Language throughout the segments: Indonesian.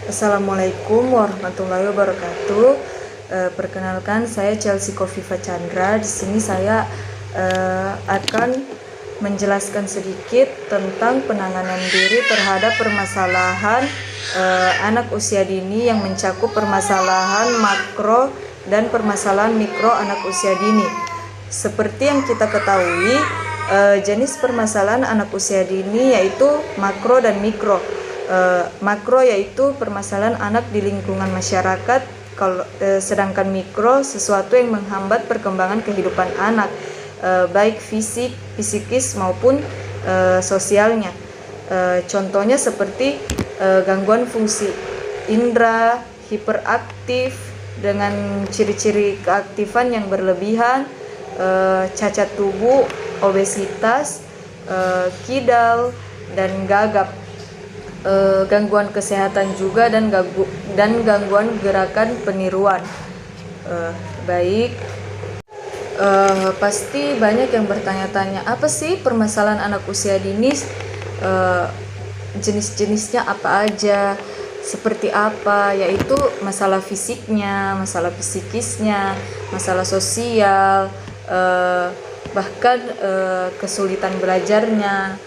Assalamualaikum warahmatullahi wabarakatuh. Perkenalkan, saya Chelsea Kofifa Chandra. Di sini saya akan menjelaskan sedikit tentang penanganan diri terhadap permasalahan anak usia dini yang mencakup permasalahan makro dan permasalahan mikro anak usia dini. Seperti yang kita ketahui, jenis permasalahan anak usia dini yaitu makro dan mikro. Makro yaitu permasalahan anak di lingkungan masyarakat, sedangkan mikro sesuatu yang menghambat perkembangan kehidupan anak, baik fisik, psikis maupun sosialnya. Contohnya seperti gangguan fungsi indera, hiperaktif dengan ciri-ciri keaktifan yang berlebihan, cacat tubuh, obesitas, kidal, dan gagap. Gangguan kesehatan juga dan gangguan gerakan peniruan. Pasti banyak yang bertanya-tanya, apa sih permasalahan anak usia dini, jenis-jenisnya apa aja, seperti apa, yaitu masalah fisiknya, masalah psikisnya, masalah sosial, bahkan kesulitan belajarnya.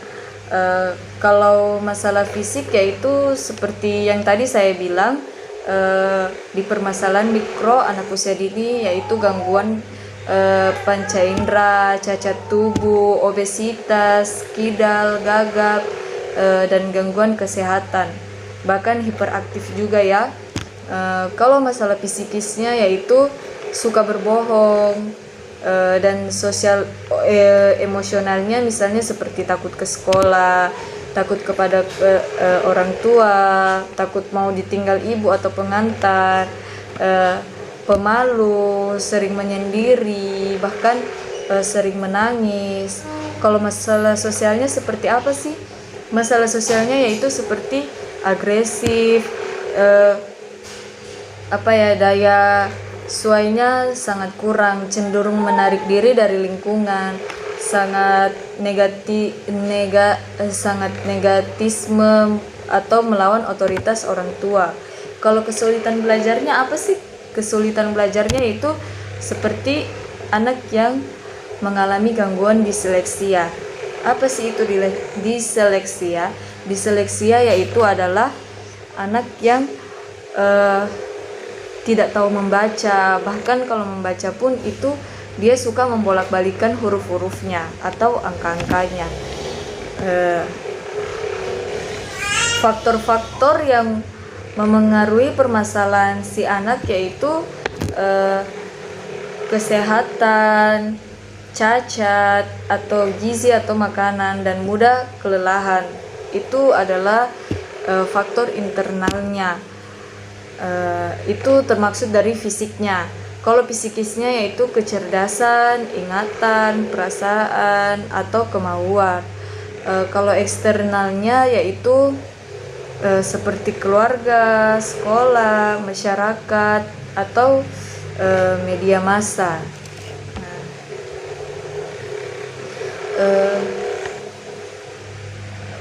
Kalau masalah fisik yaitu seperti yang tadi saya bilang, di permasalahan mikro anak usia dini yaitu gangguan panca indera, cacat tubuh, obesitas, kidal, gagap, dan gangguan kesehatan, bahkan hiperaktif juga ya. Kalau masalah psikisnya yaitu suka berbohong, dan sosial emosionalnya misalnya seperti takut ke sekolah, takut kepada orang tua, takut mau ditinggal ibu atau pengantar, pemalu, sering menyendiri, bahkan sering menangis. Kalau masalah sosialnya seperti apa sih? Masalah sosialnya yaitu seperti agresif, daya suainya sangat kurang, cenderung menarik diri dari lingkungan, sangat negatisme atau melawan otoritas orang tua. Kalau kesulitan belajarnya apa sih? Kesulitan belajarnya itu seperti anak yang mengalami gangguan disleksia. Apa sih itu disleksia? Disleksia yaitu adalah anak yang tidak tahu membaca, bahkan kalau membaca pun itu dia suka membolak-balikan huruf-hurufnya atau angka-angkanya. Faktor-faktor yang memengaruhi permasalahan si anak yaitu kesehatan, cacat atau gizi atau makanan, dan mudah kelelahan. Itu adalah faktor internalnya. Itu termaksud dari fisiknya. Kalau psikisnya yaitu kecerdasan, ingatan, perasaan, atau kemauan. Kalau eksternalnya yaitu seperti keluarga, sekolah, masyarakat, atau media massa.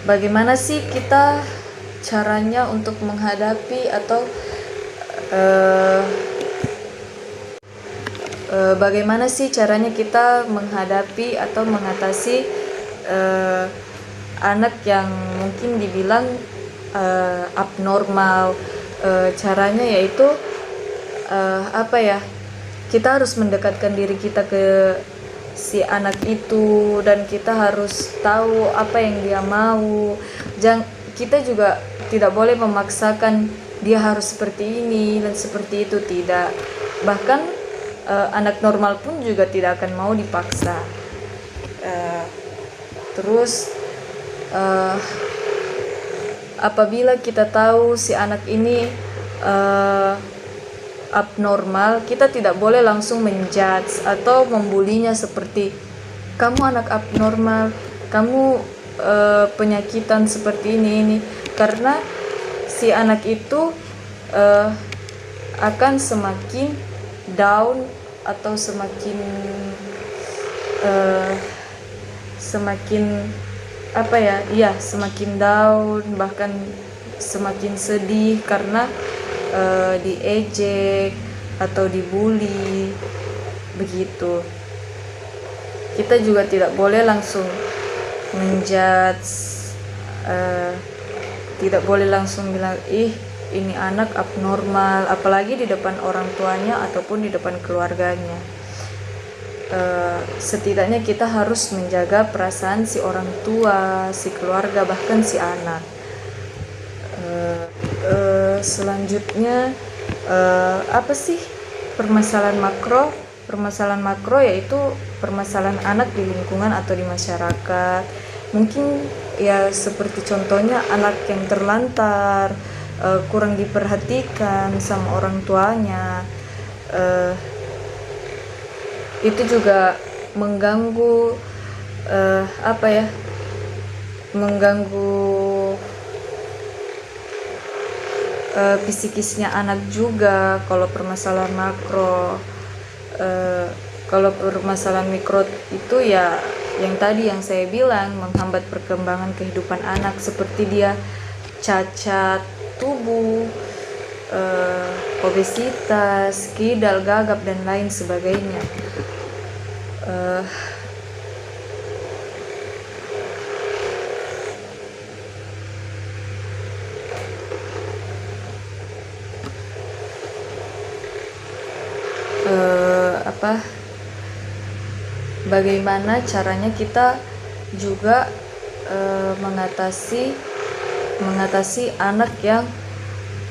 Bagaimana sih kita caranya untuk menghadapi atau bagaimana sih caranya kita menghadapi atau mengatasi anak yang mungkin dibilang abnormal? Caranya yaitu kita harus mendekatkan diri kita ke si anak itu, dan kita harus tahu apa yang dia mau. Kita juga tidak boleh memaksakan dia harus seperti ini dan seperti itu, tidak. Bahkan anak normal pun juga tidak akan mau dipaksa. Apabila kita tahu si anak ini abnormal, kita tidak boleh langsung menjudge atau membulinya seperti kamu anak abnormal, kamu penyakitan seperti ini, karena si anak itu akan semakin down atau semakin semakin down, bahkan semakin sedih karena diejek atau dibully begitu. Kita juga tidak boleh langsung menjudge, tidak boleh langsung bilang ini anak abnormal, apalagi di depan orang tuanya ataupun di depan keluarganya. Setidaknya kita harus menjaga perasaan si orang tua, si keluarga, bahkan si anak. Selanjutnya apa sih permasalahan makro? Permasalahan makro yaitu permasalahan anak di lingkungan atau di masyarakat. Mungkin ya seperti contohnya anak yang terlantar, kurang diperhatikan sama orang tuanya, itu juga mengganggu mengganggu psikisnya anak juga. Kalau permasalahan makro, kalau permasalahan mikro itu ya yang tadi yang saya bilang, menghambat perkembangan kehidupan anak, seperti dia cacat tubuh, obesitas, kidal, gagap, dan lain sebagainya. Bagaimana caranya kita juga mengatasi anak yang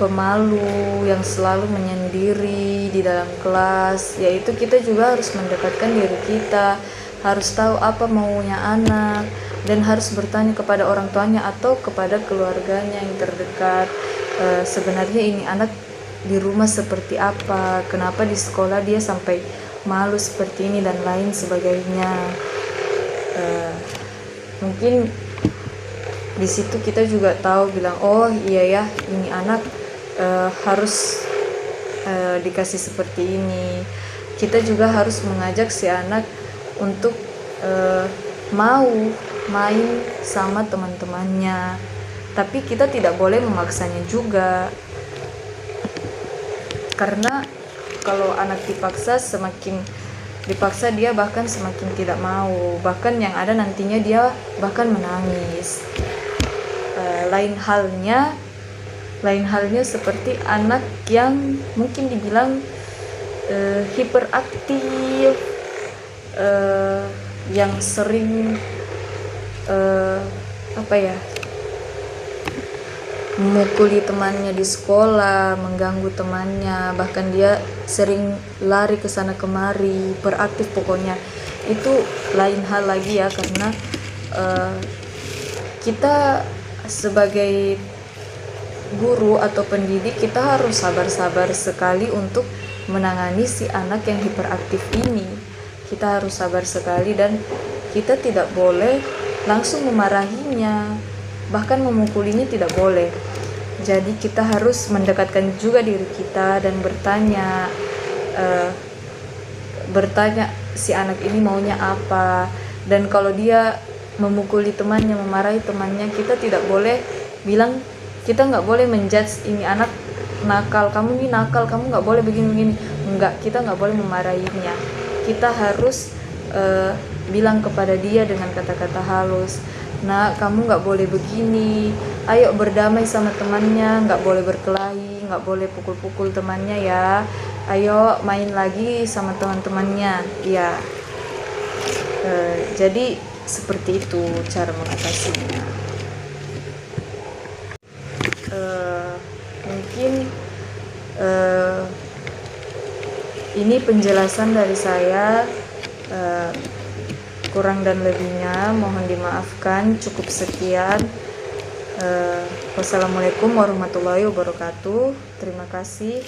pemalu, yang selalu menyendiri di dalam kelas, yaitu kita juga harus mendekatkan diri kita, harus tahu apa maunya anak, dan harus bertanya kepada orang tuanya atau kepada keluarganya yang terdekat, sebenarnya ini anak di rumah seperti apa, kenapa di sekolah dia sampai malu seperti ini, dan lain sebagainya. Mungkin di situ kita juga tahu bilang, oh iya ya, ini anak harus dikasih seperti ini. Kita juga harus mengajak si anak untuk mau main sama teman-temannya, tapi kita tidak boleh memaksanya juga, karena kalau anak dipaksa, semakin dipaksa dia bahkan semakin tidak mau, bahkan yang ada nantinya dia bahkan menangis. Lain halnya seperti anak yang mungkin dibilang hiperaktif, yang sering memukuli temannya di sekolah, mengganggu temannya, bahkan dia sering lari ke sana kemari, beraktif pokoknya. Itu lain hal lagi ya, karena kita sebagai guru atau pendidik, kita harus sabar-sabar sekali untuk menangani si anak yang hiperaktif ini. Kita harus sabar sekali, dan kita tidak boleh langsung memarahinya, bahkan memukulinya tidak boleh. Jadi kita harus mendekatkan juga diri kita dan bertanya si anak ini maunya apa. Dan kalau dia memukuli temannya, memarahi temannya, kita tidak boleh bilang, kita nggak boleh menjudge ini anak nakal, kamu ini nakal, kamu nggak boleh begini-begini. Enggak, kita nggak boleh memarahinya. Kita harus bilang kepada dia dengan kata-kata halus, nah kamu nggak boleh begini, ayo berdamai sama temannya, nggak boleh berkelahi, nggak boleh pukul-pukul temannya ya, ayo main lagi sama teman-temannya ya. Jadi seperti itu cara mengatasinya. Mungkin ini penjelasan dari saya, kurang dan lebihnya mohon dimaafkan. Cukup sekian. Wassalamualaikum warahmatullahi wabarakatuh. Terima kasih.